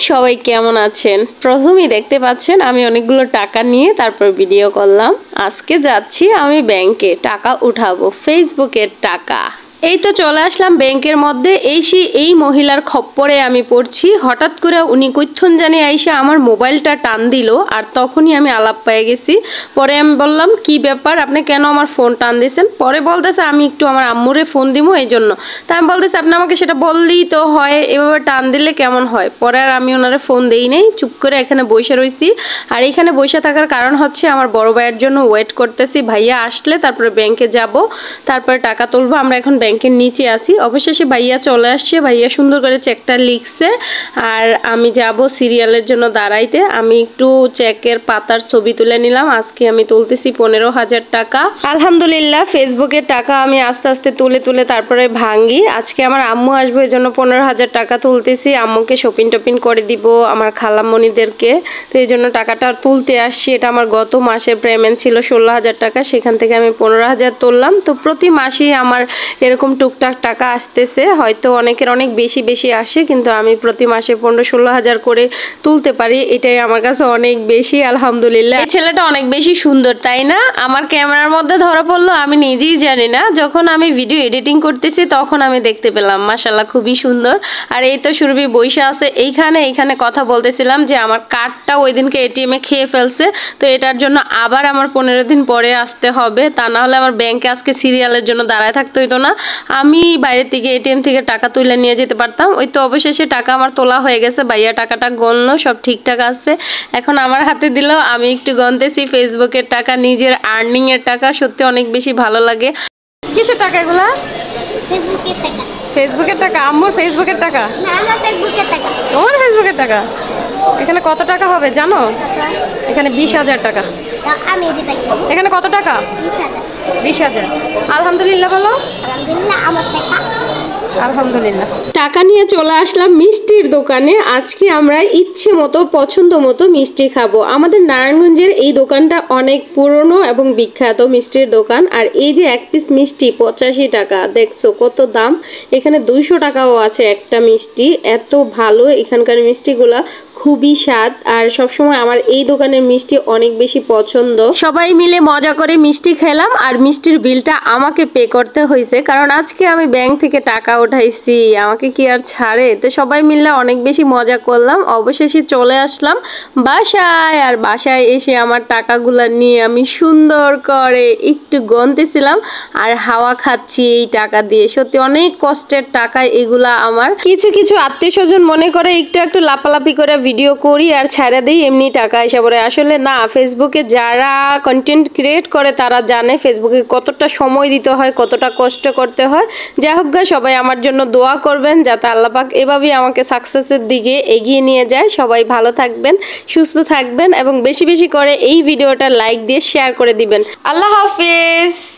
সবাই কেমন আছেন? প্রথমেই দেখতে পাচ্ছেন আমি অনেকগুলো টাকা নিয়ে তারপর ভিডিও করলাম। আজকে যাচ্ছি আমি ব্যাংকে টাকা উঠাবো, ফেসবুকের টাকা। এই তো চলে আসলাম ব্যাংকের মধ্যে। এই মহিলার খপ্পরে আমি পড়ছি। হঠাৎ করে উনি কইথন জানি আইসা আমার মোবাইলটা টান দিল, আর তখনই আমি আলাপ পেয়ে গেছি। পরে আমি বললাম কি ব্যাপার, আপনি কেন আমার ফোন টান দিয়েছেন? পরে বলতেছে আমি একটু আমার আম্মুরে ফোন দিব এই জন্য। তাই আমি বলতেছি আপনি আমাকে সেটা বললেই তো হয়, এভাবে টান দিলে কেমন হয়? পরে আর আমি ওনারে ফোন দেই নাই, চুপ করে এখানে বসে রয়েছি। আর এখানে বসে থাকার কারণ হচ্ছে আমার বড় ভাইয়ের জন্য ওয়েট করতেছি। ভাইয়া আসলে তারপরে ব্যাংকে যাব, তারপরে টাকা তুলবো। আমরা এখন ব্যাংকের নিচে আছি। অবশেষে ভাইয়া চলে আসছে, ভাইয়া সুন্দর করে চেকটা লিখছে। আর আমি যাব সিরিয়ালের জন্য দাঁড়াইতে। আমি একটু চেকের পাতার ছবি তুলে নিলাম। আজকে আমি তুলতেছি 15,000 টাকা। আলহামদুলিল্লাহ, ফেসবুকের টাকা আমি আস্তে আস্তে তুলে তুলে তারপরে ভাঙ্গি। আজকে আমার আম্মু আসবে, এই জন্য 15,000 টাকা তুলতেছি। আম্মুকে শপিং টপিং করে দিব, আমার খালামণিদেরকে। তো এই জন্য টাকাটা তুলতে আসছি। এটা আমার গত মাসের পেমেন্ট ছিল 16,000 টাকা, সেখান থেকে আমি 15,000 তুললাম। তো প্রতি মাসেই আমার এরকম টুকটাক টাকা আসতেছে। হয়তো অনেকের অনেক বেশি বেশি আসে, কিন্তু আমি প্রতি মাসে 15-16,000 করে তুলতে পারি। এটাই আমার কাছে অনেক বেশি, আলহামদুলিল্লাহ। এই ছেলেটা অনেক বেশি সুন্দর, তাই না? আমার ক্যামেরার মধ্যে ধরা পড়লো আমি নিজেই জানি না। যখন আমি ভিডিও এডিটিং করতেছি তখন আমি দেখতে পেলাম, মাশাআল্লাহ খুবই সুন্দর। আর এই তো সুরভি বইসা আছে এইখানে কথা বলতেছিলাম যে আমার কার্ডটা ওই দিনকে এটিএমে খেয়ে ফেলছে। তো এটার জন্য আবার আমার 15 দিন পরে আসতে হবে, তা না হলে আমার ব্যাংকে আজকে সিরিয়ালের জন্য দাঁড়ায় থাকতে হইতো না। আমি বাইরে থেকে এটিএম থেকে টাকা তুলে নিয়ে যেতে পারতাম। ওই তো অবশেষে টাকা আমার তোলা হয়ে গেছে। ভাইয়া টাকাটা গণলো, সব ঠিকঠাক আছে। এখন আমার হাতে দিল, আমি একটু গনতেছি ফেসবুকের টাকা, নিজের আর্নিং এর টাকা। সত্যি অনেক বেশি ভালো লাগে। কিসের টাকা এগুলা? ফেসবুকের টাকা। ফেসবুকের টাকা? আম্মুর ফেসবুকের টাকা? না, আমার ফেসবুকের টাকা। তোমার ফেসবুকের টাকা? এখানে কত টাকা হবে জানো? এখানে 20,000 টাকা। আমি দিতে পারি। এখানে কত টাকা? 20,000। 20,000। আলহামদুলিল্লাহ বলো। আলহামদুলিল্লাহ, আমার টাকা। আলহামদুলিল্লাহ। টাকা নিয়ে চলে আসলাম মিষ্টির দোকানে। আজকে আমরা ইচ্ছে মতো পছন্দ মতো মিষ্টি খাবো। আমাদের নারায়ণগঞ্জের এই দোকানটা অনেক পুরনো এবং বিখ্যাত মিষ্টির দোকান। আর এই যে এক পিস মিষ্টি 85 টাকা, দেখছো কত দাম। এখানে 200 টাকাও আছে একটা মিষ্টি। এত ভালো এখানকার মিষ্টিগুলা, খুবই স্বাদ। আর সবসময় আমার এই দোকানের মিষ্টি অনেক বেশি পছন্দ। সবাই মিলে মজা করে মিষ্টি খেলাম, আর মিষ্টির বিলটা আমাকে পে করতে হয়েছে, কারণ আজকে আমি ব্যাংক থেকে টাকা উঠাইছি, আমাকে কি আর ছাড়ে। তো সবাই মিলে অনেক বেশি মজা করলাম। অবশেষে চলে আসলাম বাসায়। আর বাসায় এসে আমার টাকাগুলা নিয়ে আমি সুন্দর করে একটু গনতেছিলাম আর হাওয়া খাচ্ছি এই টাকা দিয়ে। সত্যি অনেক কষ্টের টাকা এগুলা আমার। কিছু কিছু আত্মীয় স্বজন মনে করে একটু একটু লাপালাপি করে ভিডিও করি আর ছাড়া দিই, এমনি টাকা এসে পড়ে। আসলে না, ফেসবুকে যারা কন্টেন্ট ক্রিয়েট করে তারা জানে ফেসবুকে কতটা সময় দিতে হয়, কতটা কষ্ট করতে হয়। যাই হোক, সবাই আমার জন্য দোয়া করবেন যাতে আল্লাহ পাক এভাবেই আমাকে সাকসেসের দিকে এগিয়ে নিয়ে যায়। সবাই ভালো থাকবেন, সুস্থ থাকবেন, এবং বেশি বেশি করে এই ভিডিওটা লাইক দিয়ে শেয়ার করে দিবেন। আল্লাহ হাফেজ।